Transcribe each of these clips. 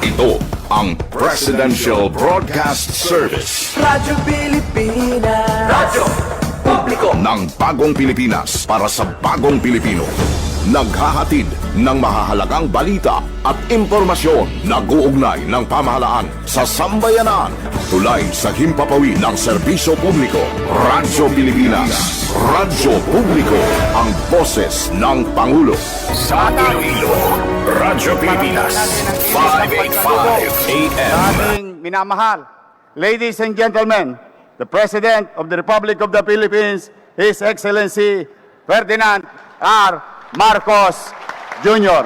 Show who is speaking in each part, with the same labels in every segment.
Speaker 1: Ito ang Presidential Broadcast Service
Speaker 2: Radyo Pilipinas. Radyo Publiko
Speaker 1: ng Bagong Pilipinas para sa Bagong Pilipino. Naghahatid ng mahahalagang balita at impormasyon na guugnay ng pamahalaan sa sambayanan. Tulay sa himpapawid ng serbisyo publiko. Radyo Pilipinas. Radyo Publiko. Ang boses ng Pangulo. Sa Iloilo, Radyo Pilipinas. 585 AM.
Speaker 3: Aming minamahal, ladies and gentlemen, the President of the Republic of the Philippines, His Excellency Ferdinand R. Marcos Jr.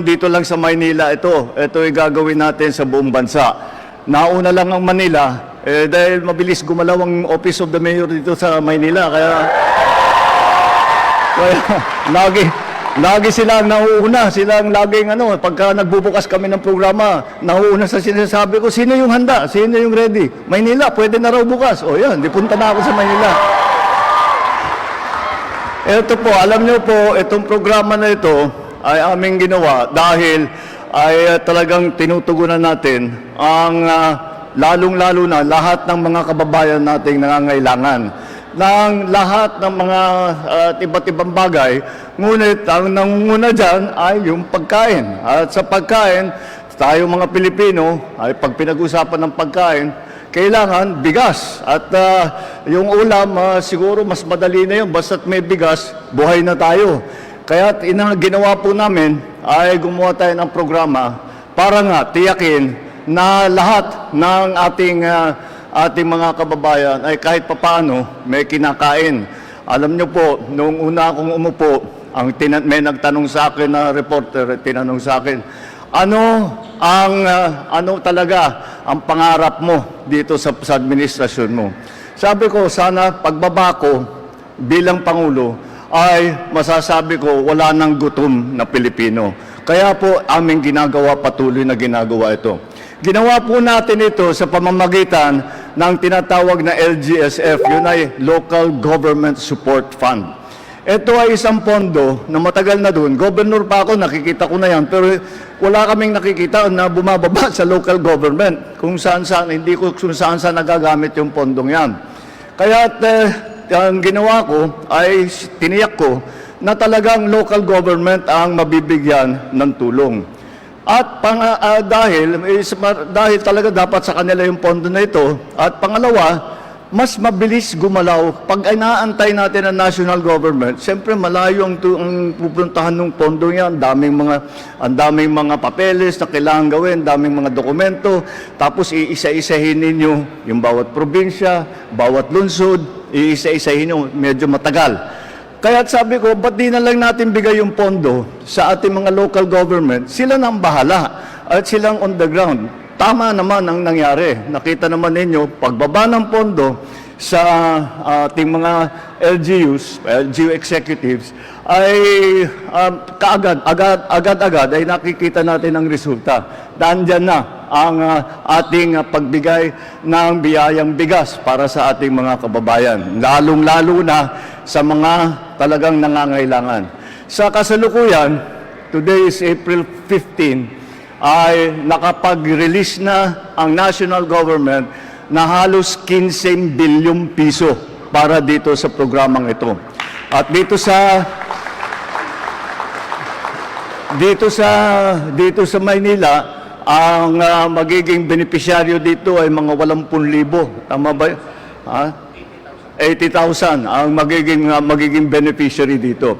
Speaker 3: Dito lang sa Maynila ito ay gagawin natin sa buong bansa. Nauna lang ang Manila dahil mabilis gumalaw ang Office of the Mayor dito sa Maynila, kaya lagi silang nauuna, silang laging pagka nagbubukas kami ng programa, nauuna sa sinasabi ko, sino yung handa? Sino yung ready? Maynila, pwede na raw bukas. O yan, di punta na ako sa Maynila. Ito po, alam niyo po, itong programa na ito ay aming ginawa dahil ay talagang tinutugunan natin ang lalong-lalo na lahat ng mga kababayan nating nangangailangan ng lahat ng mga iba't ibang bagay. Ngunit ang nangunguna dyan ay yung pagkain. At sa pagkain, tayo mga Pilipino, ay pag pinag-usapan ng pagkain, kailangan bigas. At yung ulam, siguro mas madali na yun. Basta't may bigas, buhay na tayo. Kaya ginawa po namin ay gumawa tayo ng programa para nga tiyakin na lahat ng ating mga kababayan ay kahit papaano may kinakain. Alam niyo po, noong una akong umupo, may nagtanong sa akin na reporter, tinanong sa akin, ano talaga ang pangarap mo dito sa administrasyon mo? Sabi ko, sana pagbaba ko bilang Pangulo ay masasabi ko wala nang gutom na Pilipino. Kaya po aming patuloy na ginagawa ito. Ginawa po natin ito sa pamamagitan ng tinatawag na LGSF, yun ay Local Government Support Fund. Ito ay isang pondo na matagal na doon. Governor pa ako, nakikita ko na yan, pero wala kaming nakikita na bumababa sa local government kung saan-saan, hindi ko kung saan-saan nagagamit yung pondong yan. Kaya ang ginawa ko ay tiniyak ko na talagang local government ang mabibigyan ng tulong. At dahil talaga dapat sa kanila yung pondo na ito. At pangalawa, mas mabilis gumalaw. Pag inaantay natin ang national government, siyempre malayo ang pupuntahan ng pondo yan. Ang daming mga papeles na kailangan gawin, daming mga dokumento. Tapos iisa-isahin ninyo yung bawat probinsya, bawat lungsod, iisa-isahin nyo, medyo matagal. Kaya sabi ko, ba't di na lang natin bigay yung pondo sa ating mga local government? Sila nang bahala at silang on the ground. Tama naman ang nangyari. Nakita naman ninyo, pagbaba ng pondo sa ating mga LGU executives, ay agad-agad ay nakikita natin ang resulta. Nandyan na ang ating pagbigay ng biyayang bigas para sa ating mga kababayan, lalong-lalo na sa mga talagang nangangailangan. Sa kasalukuyan, today is April 15, ay nakapag-release na ang national government na halos 15 bilyong piso para dito sa programang ito. At dito sa Maynila, ang magiging benepisyaryo dito ay mga 80,000. Tama ba? 80,000 ang magiging beneficiary dito.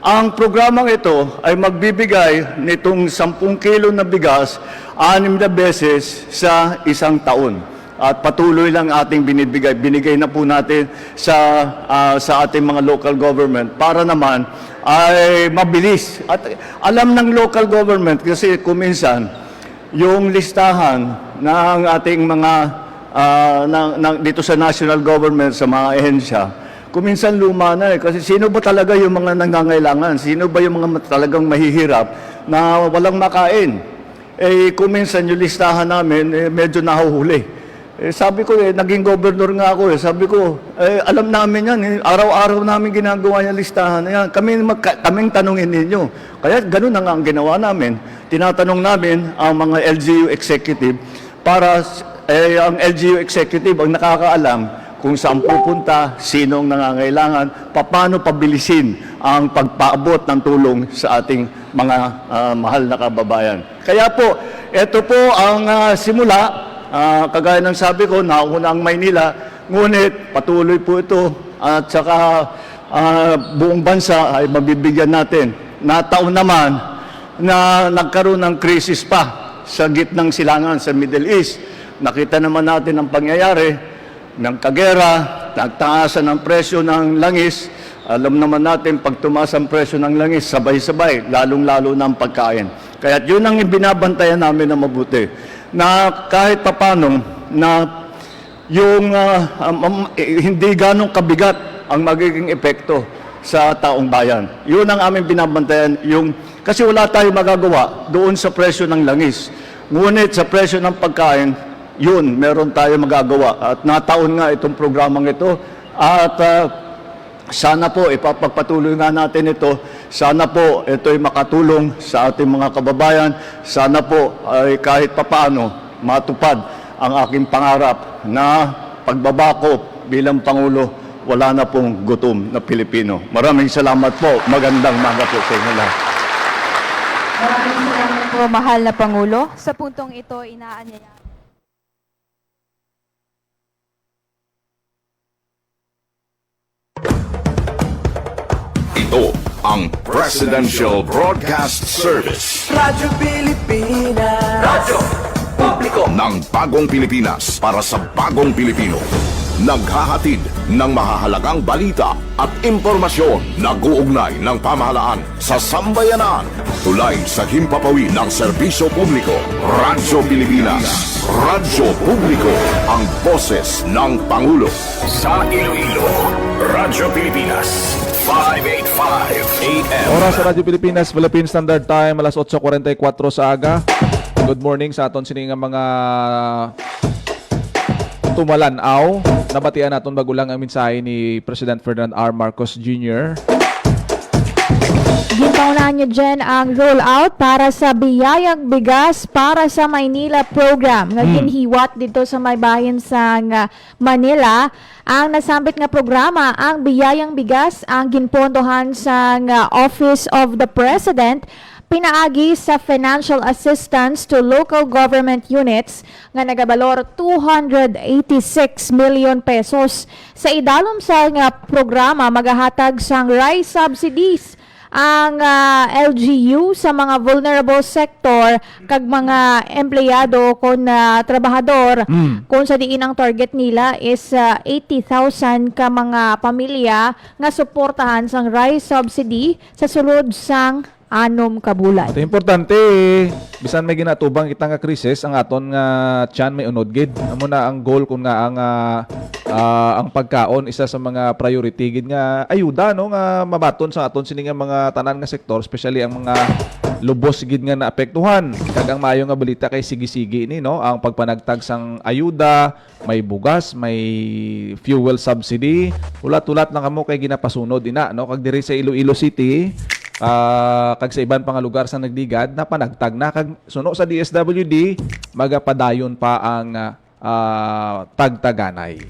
Speaker 3: Ang programang ito ay magbibigay nitong 10 kilo na bigas 6 na beses sa isang taon. At patuloy lang ating binibigay. Binigay na po natin sa ating mga local government para naman ay mabilis. At alam ng local government kasi kuminsan yung listahan ng ating mga dito sa national government, sa mga ehensya, kuminsan luma na kasi sino ba talaga yung mga nangangailangan? Sino ba yung mga talagang mahihirap na walang makain? Kuminsan yung listahan namin medyo nahuhuli. Sabi ko naging gobernador nga ako sabi ko, alam namin yan, araw-araw namin ginagawa yung listahan na yan. Kaming tanungin ninyo. Kaya ganun na nga ang ginawa namin. Tinatanong namin ang mga LGU executive para ang LGU executive ang nakakaalam kung saan pupunta, sinong nangangailangan, paano pabilisin ang pagpaabot ng tulong sa ating mga mahal na kababayan. Kaya po, ito po ang simula. Kagaya ng sabi ko, nauna ang Maynila, ngunit patuloy po ito at saka buong bansa ay mabibigyan natin. Nataon naman na nagkaroon ng krisis pa sa gitnang silangan sa Middle East. Nakita naman natin ang pangyayari ng kagera, nagtaasan ng presyo ng langis. Alam naman natin, pag tumaas ang presyo ng langis, sabay-sabay, lalong-lalo na ang pagkain. Kaya yun ang binabantayan namin na mabuti. Na kahit papano na yung hindi ganong kabigat ang magiging epekto sa taong bayan. Yun ang aming binabantayan. Kasi wala tayong magagawa doon sa presyo ng langis. Ngunit sa presyo ng pagkain, yun, meron tayo magagawa. At nataon nga itong programang ito. At sana po, ipapagpatuloy nga natin ito. Sana po, ito'y makatulong sa ating mga kababayan. Sana po, ay kahit papaano, matupad ang aking pangarap na pagbabako bilang Pangulo, wala na pong gutom na Pilipino. Maraming salamat po. Magandang umaga po sa inyo lahat.
Speaker 4: Maraming salamat po, mahal na Pangulo. Sa puntong ito, inaanyaya.
Speaker 1: Ito ang Presidential Broadcast Service
Speaker 2: Radyo Pilipinas. Radyo Publiko.
Speaker 1: ng Bagong Pilipinas para sa Bagong Pilipino. Naghahatid ng mahahalagang balita at impormasyon na guugnay ng pamahalaan sa sambayanan. Tulay sa himpapawid ng serbisyo publiko. Radyo Pilipinas. Radyo Publiko. Ang boses ng Pangulo. Sa Iloilo, Radyo Pilipinas. 585 AM.
Speaker 5: Oras sa Radyo Pilipinas, Philippine Standard Time, alas 8:44 sa aga. Good morning sa aton sining mga tumalanaw. Nabatian naton bagulang ang mensahe ni President Ferdinand R. Marcos Jr.
Speaker 4: Ginpaunahan niyo dyan ang rollout para sa biyayang bigas para sa Maynila program. Nga ginhiwat dito sa may bayan sa Manila. Ang nasambit nga programa, ang biyayang bigas, ang ginpondohan sa Office of the President, pinaagi sa financial assistance to local government units nga nagabalor 286 million pesos. Sa idalom sa nga programa, magahatag sang rice subsidies ang LGU sa mga vulnerable sector kag mga empleyado kon trabahador kung sa diin ang target nila is 80,000 ka mga pamilya nga suportahan sang rice subsidy sa sulod sang 6 ka bulan.
Speaker 5: Ito importante, bisan may ginatubang kita nga krisis, ang aton nga tiyan may unod gid. Amo na ang goal kun nga ang pagkaon isa sa mga priority gid nga ayuda no nga mabaton sa aton sini nga mga tanan nga sektor, especially ang mga lubos gid nga naapektuhan. Kag ang maayo nga balita kay sige-sige ni no, ang pagpanagtag sang ayuda, may bugas, may fuel subsidy, ulat-ulat na kamo kay ginapasunod ina no, kag diri sa Iloilo City. Kag sa iban pang lugar sa nagdigad na panagtag na kag suno sa DSWD magapadayon pa ang tagtaganay.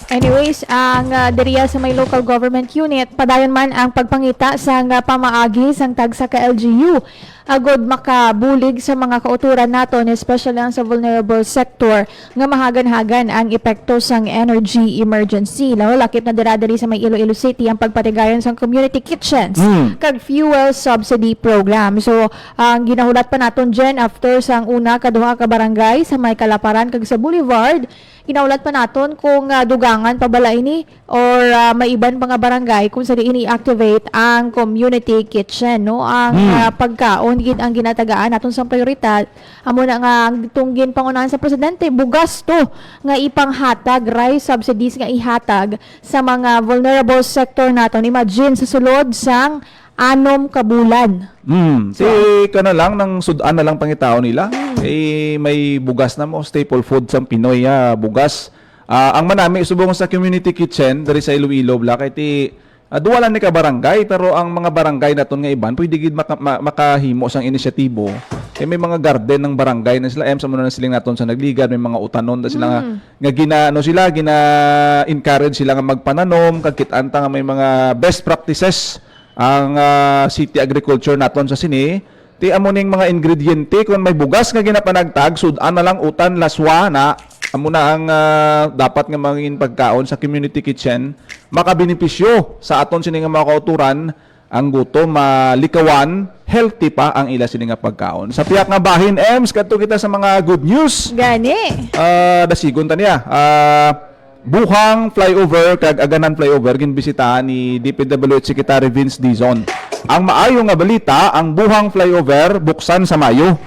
Speaker 4: Anyways, ang diriya sa may local government unit, padayon man ang pagpangita sa pamaagi sang tagsa ka LGU. Agod makabulig sa mga kauturan naton, especially ang sa vulnerable sector, nga mahagan-hagan ang epekto sang energy emergency. Lalo lakip na dira-diri sa may Iloilo City ang pagpatigayon sang community kitchens kag fuel subsidy program. So, ang ginahulat pa naton dyan after sang una kaduha ka barangay sa may Kalaparan kag sa Boulevard, ginaulat pa naton kung dugangan pa bala ini or may iban mga barangay kung sa diin i-activate ang community kitchen no, ang pagkaon gid ang ginatagaan naton sa prioridad. Amo na nga ang tunggin pangunahan sa presidente, bugas to nga ipanghatag, rice subsidies nga ihatag sa mga vulnerable sector naton. Imagine sa sulod sang anom kabulan.
Speaker 5: Si ka na lang ng sudan na lang pangitao nila. May bugas na mo, staple food sa Pinoy, bugas. Ang manami subong sa community kitchen dari sa Iloilo Black iti duwalan ni ka barangay, pero ang mga barangay naton nga iban pwede gid makahimo sang inisyatibo. May mga garden ng barangay na sila sa muna na siling naton sa nagligad, may mga utanon na sila nga gina encourage sila nga magpananom kagkit-anta nga may mga best practices ang city agriculture naton sa sini. Ti amo ning mga ingrediente kung may bugas nga ginapanagtag sudan na lang utan laswa na amo na ang dapat nga mangin pagkaon sa community kitchen makabenepisyo sa aton sini nga mga kauturan ang gutom malikawan healthy pa ang ila sini nga pagkaon sa piyak nga bahin kadto kita sa mga good news.
Speaker 4: Gani.
Speaker 5: Dasigon ta niya buhang flyover kag aganan flyover ginbisitahan ni DPWH Secretary Vince Dizon. Ang maayo nga balita, ang buhang flyover buksan sa Mayo.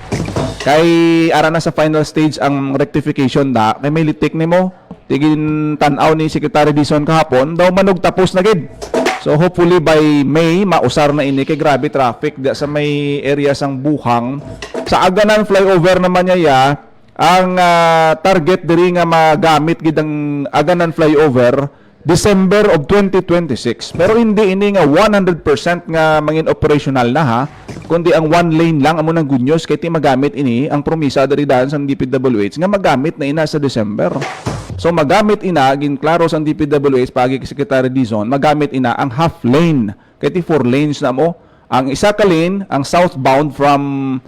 Speaker 5: Kay ara na sa final stage ang rectification da, kay may litik nimo tigin tan-aw ni Secretary Dizon kahapon daw manog tapos na gid. So hopefully by May mausar na ini kay grabe traffic da sa may area sang buhang. Sa aganan flyover naman niya ang target diri nga magamit gid ang aganan flyover December of 2026. Pero hindi ini nga 100% nga mangin operational na ha, kundi ang one lane lang amo nang good news kay ti magamit ini ang promisa diri daan sa DPWH nga magamit na ina sa December. So magamit ina gin klaro sa DPWH pagi kay Secretary Dizon, magamit ina ang half lane kay ti 4 lanes na mo. Ang isa ka lane ang southbound from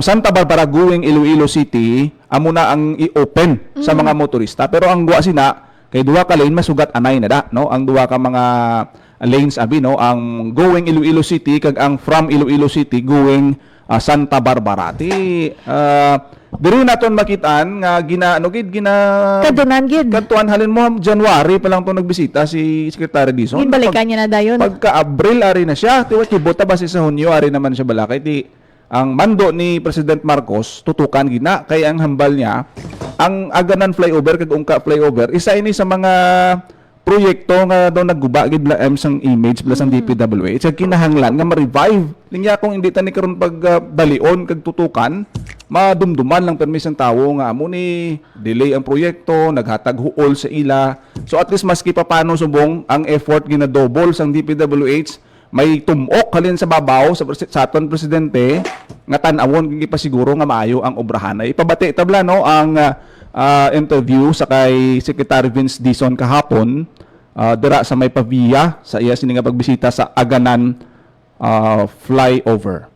Speaker 5: Santa Barbara going Iloilo City amo na ang i-open sa mga motorista, pero ang guwa sina kay duha ka lane masugat anay na da, no? Ang duha ka mga lanes abi, no? Ang going Iloilo City kag ang from Iloilo City going Santa Barbara. Ti diri naton makitaan nga gina
Speaker 4: Kadunan gid.
Speaker 5: kadtuan halin mo January pa lang to nagbisita si Secretary Dizon.
Speaker 4: Ginbalikan niya na dayon.
Speaker 5: Pagka Abril ari na siya, tiwa kibota ba sa Hunyo ari naman siya balakay ti ang mando ni President Marcos tutukan gina kay ang hambal niya ang aganan flyover kag ungka flyover isa ini sa mga proyekto nga daw nagguba gid la sang image plus ang DPWH kag kinahanglan nga ma-revive linya kung hindi tani karon pag balion kag tutukan madumduman lang permis ang tawo nga amo ni delay ang proyekto naghatag huol sa ila, so at least maski pa paano subong ang effort ginadouble sang DPWH may tumok halin sa babaw sa aton presidente nga tan-awon kay pasiguro nga maayo ang obrahan. Ipabati tabla no ang interview sa kay Secretary Vince Dizon kahapon dira sa may Pavia sa iya sini nga pagbisita sa Aganan flyover.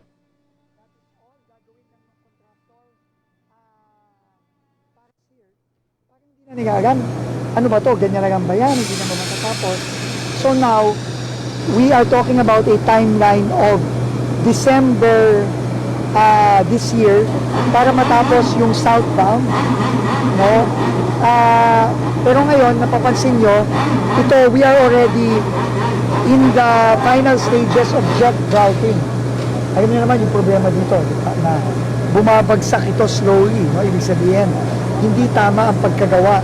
Speaker 6: Nanigagan, ano ba to? Ganyan lang ang bayan, hindi na ba matatapos? So now, we are talking about a timeline of December this year para matapos yung southbound, no? Pero ngayon, napapansin nyo, ito, we are already in the final stages of jet grouting. Ayun nyo naman yung problema dito, na bumabagsak ito slowly, no? Ibig sabihin, hindi tama ang pagkagawa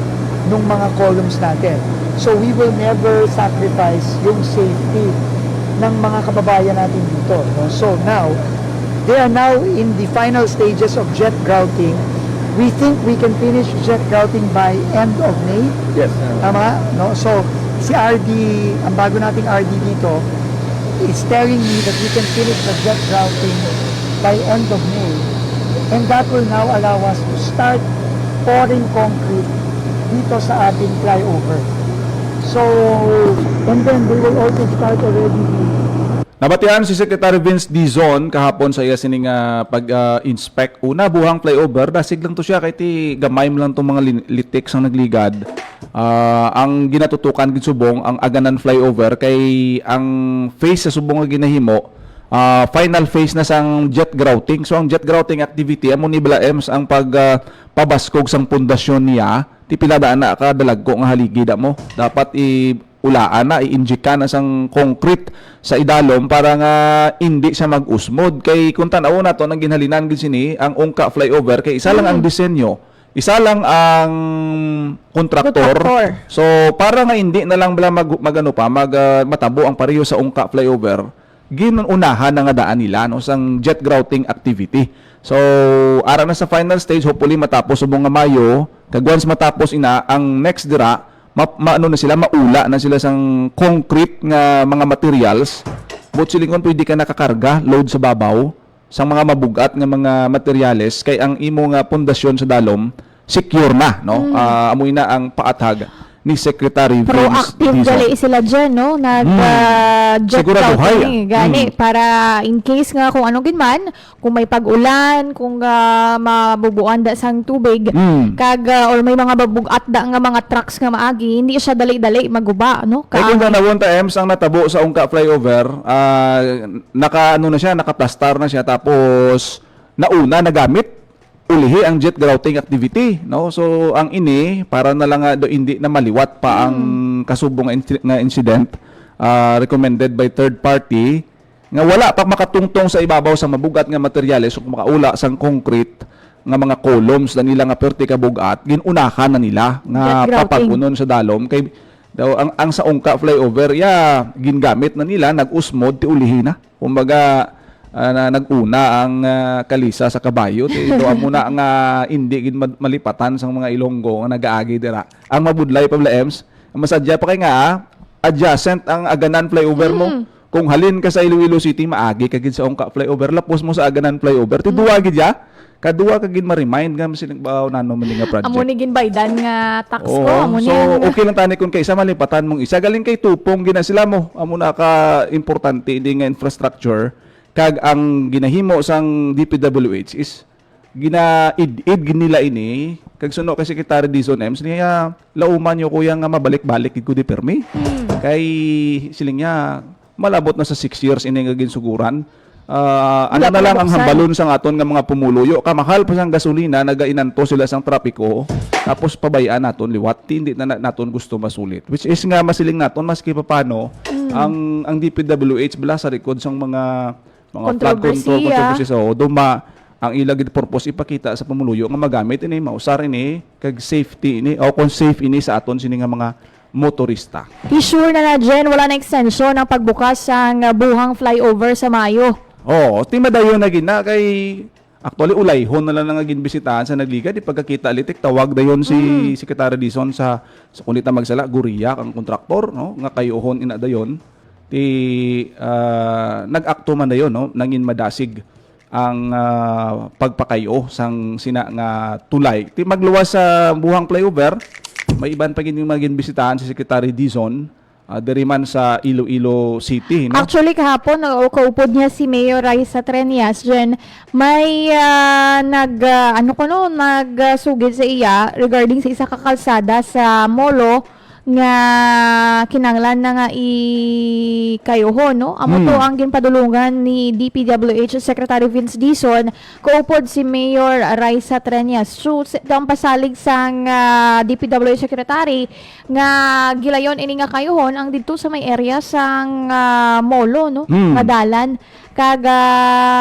Speaker 6: ng mga columns natin. So we will never sacrifice yung safety ng mga kababayan natin dito. No? So now, they are now in the final stages of jet grouting. We think we can finish jet grouting by end of May.
Speaker 5: Yes.
Speaker 6: Tama? No? So si RD, ang bago nating RD dito, is telling me that we can finish the jet grouting by end of May. And that will now allow us to start pouring concrete dito sa ating flyover. So, and then we will also start already.
Speaker 5: Nabatian si Secretary Vince Dizon kahapon sa iya sining pag-inspect una buhang flyover dasig lang to siya kay ti gamay mo lang tong mga litik sang nagligad. Ang ginatutukan gid subong ang Aganan flyover kay ang phase sa subong nga ginahimo final phase na sang jet grouting. So ang jet grouting activity amo ni Blaems ang pabaskog sang pundasyon niya ti piladaan na kadalag ko nga haligi da mo dapat ulaan na i-inject na sang concrete sa idalom para nga hindi siya mag-usmod kay kung tanaw na to nang ginhalinan gid sini ang ungka flyover kay isa lang ang disenyo, isa lang ang kontraktor. So para nga hindi na lang bala matabo ang pareho sa ungka flyover ginunahan na nga daan nila no sang jet grouting activity. So ara na sa final stage, hopefully matapos subong nga Mayo, kag once matapos ina ang next dira maano na sila, maula na sila sang concrete nga mga materials. But silingon pwede ka nakakarga load sa babaw sang mga mabugat nga mga materyales kay ang imo nga pundasyon sa dalom secure na no. Amoy na ang paatag ni Secretary Vince
Speaker 4: Proactive
Speaker 5: Dizon.
Speaker 4: gali sila dyan, no? Jet
Speaker 5: Siguraduhay,
Speaker 4: routing, gani, para in case nga kung ano ginman, kung may pag-ulan, kung mabubuan da sang tubig, kag or may mga babugat da nga mga trucks nga maagi, hindi siya dali-dali maguba, no?
Speaker 5: Kaya kung nanawon ta Ems ang natabo sa Ungka flyover, nakaplastar na siya tapos nauna nagamit ulihi ang jet grouting activity, no? So ang ini para na lang do hindi na maliwat pa ang kasubong nga incident, recommended by third party nga wala pa makatungtong sa ibabaw sa mabugat nga materyales o makaula sang concrete nga mga columns na nila nga perti ka bugat, ginunahan na nila nga
Speaker 4: Jet grouting.
Speaker 5: papagunon sa dalom kay daw ang sa Ungka flyover gingamit na nila nag-usmod ti ulihi na. Kumbaga naguna ang kalisa sa kabayo. Ito amo na nga hindi gid malipatan sang mga Ilonggo nga nagaagi dira. Ang mabudlay Pabla Ems, masadya pa kay nga adjacent ang Aganan flyover mo. Kung halin ka sa Iloilo City maagi ka gid sa Ungka flyover, lapos mo sa Aganan flyover, ti duwa gid ya. Kadua ka gid ma-remind nga silang baw nano man nga project.
Speaker 4: Amo ni ginbaydan nga tax ko,
Speaker 5: Oo,
Speaker 4: amo
Speaker 5: so
Speaker 4: ni.
Speaker 5: okay lang tani kun kaysa malipatan mong isa galing kay tupong gina sila mo. Amo na ka importante hindi nga infrastructure kag ang ginahimo sang DPWH is ginaid-id ginila ini kag suno kay Secretary Dizon Ems niya lauman yo kuya nga mabalik-balik gid ko di permi. Kay siling niya malabot na sa 6 years ini nga ginsuguran. Ano
Speaker 4: Wala
Speaker 5: na
Speaker 4: pa
Speaker 5: lang ang
Speaker 4: nabuksan.
Speaker 5: hambalon sang aton nga mga pumuluyo, kamahal pa sang gasolina, nagainanto sila sang trapiko, tapos pabayaan naton liwat, hindi na naton gusto masulit. Which is nga masiling naton maski paano ang DPWH bala sa record sang mga flood control controversy so duma ang ilagid purpose ipakita sa pumuluyo nga magamit ini mausar ini kag safety ini o kung safe ini sa aton sini nga mga motorista.
Speaker 4: I-sure na dyan, wala na extension ang pagbukas sang buhang flyover sa Mayo.
Speaker 5: Oo, timadayon na gina kay actually ulayhon na lang nga ginbisitahan sa nagliga di pagkakita litik tawag dayon si Secretary Dizon sa kunita magsala guriyak ang kontraktor no nga kayohon ina dayon ti nag-akto man dayon no nangin madasig ang pagpakayo sang sina nga tulay ti magluwas sa buhang flyover may iban pa gid yung maginbisitahan si Secretary Dizon diri man sa Iloilo City no.
Speaker 4: Actually, kahapon, kaupod niya si Mayor Raisa Trenias dyan, may nagsugid sa iya regarding sa isa kakalsada sa Molo nga kinanglan na nga ikayoho, no? Amo to ang ginpadulungan ni DPWH Secretary Vince Dizon, kaupod si Mayor Raisa Trenias. So, ang pasalig sang DPWH Secretary nga gilayon ini nga kayohon ang dito sa may area sang Molo, no? Madalan kag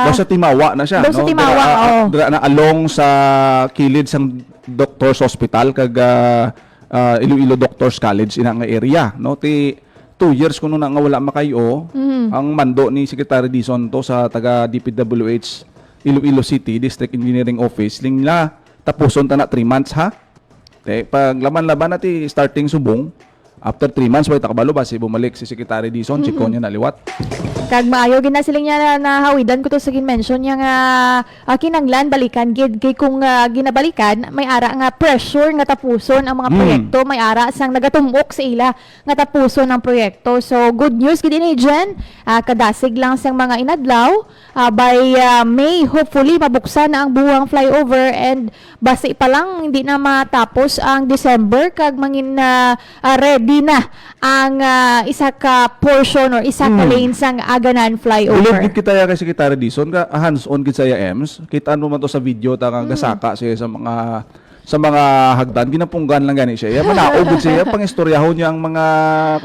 Speaker 5: Daw sa Timawa na siya
Speaker 4: Daw sa Timawa, oo.
Speaker 5: Dira na along sa kilid sang Doctors Hospital kag Iloilo Doctors College ina nga area no ti 2 years kuno na nga wala makayo ang mando ni Secretary Dizon to sa taga DPWH Iloilo City District Engineering Office lingla tapuson ta na 3 months ha te pag laban-laban na ti starting subong after 3 months way takabalo basi bumalik si Secretary Dizon chiko niya naliwat.
Speaker 4: Kag maayo ginasiling niya na hawidan ko to sa ginmention niya nga kinanglan balikan gid kay kung ginabalikan may ara nga pressure nga tapuson ang mga proyekto, may ara sang nagatumok sa ila nga tapuson ang proyekto. So good news gid ini dyan, kadasig lang sang mga inadlaw by May hopefully mabuksan na ang buwang flyover and base pa lang hindi na matapos ang December kag mangin ready na ang isa ka portion or isa ka lane sang Aganan flyover.
Speaker 5: Ulog gid kita ya kay Secretary Dizon ka hands-on gid saya EMS. Kitaan mo man to sa video ta nga gasaka siya sa mga hagdan ginapunggan lang gani siya. Manaog gid siya pangistoryahon niya ang mga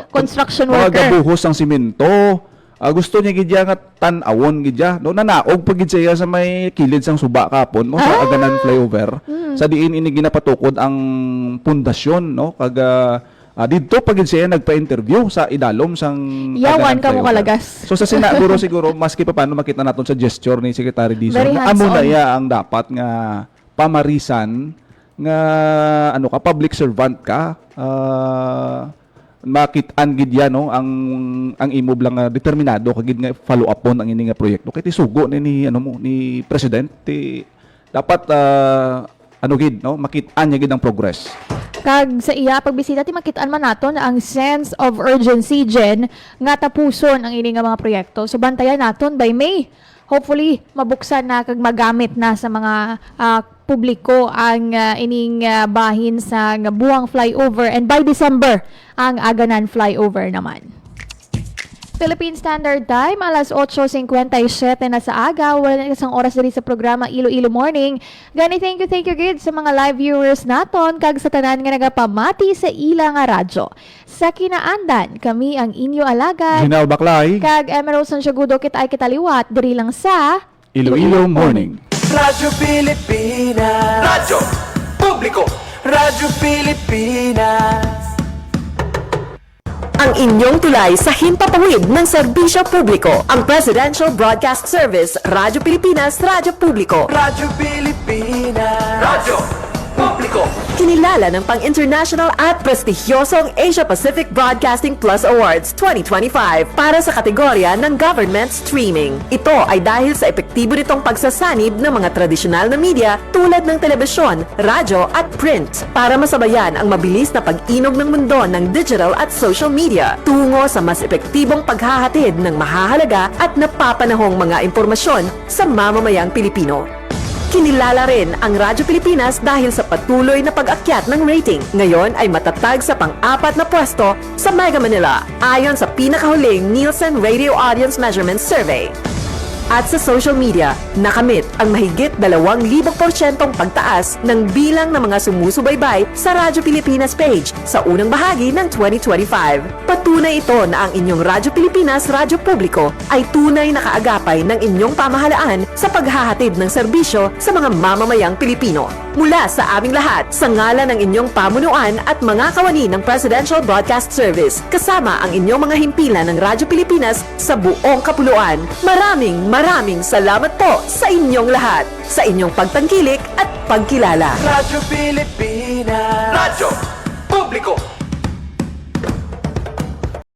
Speaker 4: Construction
Speaker 5: mga
Speaker 4: worker.
Speaker 5: gabuhos ng simento. Gusto niya gid nga tan-awon gid ya. No nanaog pa gid siya sa may kilid sang suba kapon mo sa Aganan flyover. Sa diin ini ginapatukod ang pundasyon no kag dito pag siya nagpa-interview sa idalom sang
Speaker 4: Yawan
Speaker 5: Aganan
Speaker 4: ka mo
Speaker 5: Flyover.
Speaker 4: kalagas.
Speaker 5: So sa siguro maski pa paano makita naton sa gesture ni Secretary Dizon
Speaker 4: Very
Speaker 5: na amo na
Speaker 4: hands-on.
Speaker 5: iya ang dapat nga pamarisan nga ano ka public servant ka makit-an gid yan no ang imo lang nga determinado kagid nga follow up on ang ini nga proyekto kay tisugo ni presidente dapat ano gid no makit-an niya gid ang progress.
Speaker 4: Kag sa iya pagbisita ti makitaan man naton ang sense of urgency Jen nga tapuson ang ini nga mga proyekto. So bantayan naton by May. Hopefully mabuksan na kag magamit na sa mga publiko ang ining bahin sa nga buwang flyover and by December ang Aganan flyover naman. Philippine Standard Time, alas 8:57 na sa aga. Wala na isang oras diri sa programa Iloilo Morning. Gani, thank you good sa mga live viewers naton kag sa tanan nga nagapamati sa ila nga radyo. Sa kinaandan, kami ang inyo alagad.
Speaker 5: Ginaw Baklay,
Speaker 4: Kag Emerald Santiagudo kita ay kitaliwat diri lang sa
Speaker 5: Iloilo Morning.
Speaker 2: Radyo Pilipinas. Radyo Publiko. Radyo Pilipinas.
Speaker 7: Ang inyong tulay sa himpapawid ng serbisyo publiko. Ang Presidential Broadcast Service, Radyo Pilipinas, Radyo Publiko.
Speaker 2: Radyo Pilipinas. Radyo Publiko.
Speaker 7: Kinilala ng pang-international at prestigyosong Asia Pacific Broadcasting Plus Awards 2025 para sa kategorya ng Government Streaming. Ito ay dahil sa epektibo nitong pagsasanib ng mga tradisyonal na media tulad ng telebisyon, radyo at print para masabayan ang mabilis na pag-inog ng mundo ng digital at social media tungo sa mas epektibong paghahatid ng mahahalaga at napapanahong mga impormasyon sa mamamayang Pilipino. Kinilala rin ang Radyo Pilipinas dahil sa patuloy na pag-akyat ng rating. Ngayon ay matatag sa pang-4 na pwesto sa Mega Manila ayon sa pinakahuling Nielsen Radio Audience Measurement Survey. At sa social media, nakamit ang mahigit 2,000% pagtaas ng bilang ng mga sumusubaybay sa Radyo Pilipinas page sa unang bahagi ng 2025. Patunay ito na ang inyong Radyo Pilipinas Radyo Publiko ay tunay na kaagapay ng inyong pamahalaan sa paghahatid ng serbisyo sa mga mamamayang Pilipino. Mula sa aming lahat, sa ngalan ng inyong pamunuan at mga kawani ng Presidential Broadcast Service, kasama ang inyong mga himpilan ng Radyo Pilipinas sa buong kapuluan. Maraming salamat po sa inyong lahat, sa inyong pagtangkilik at pagkilala.
Speaker 2: Radyo Pilipinas. Radyo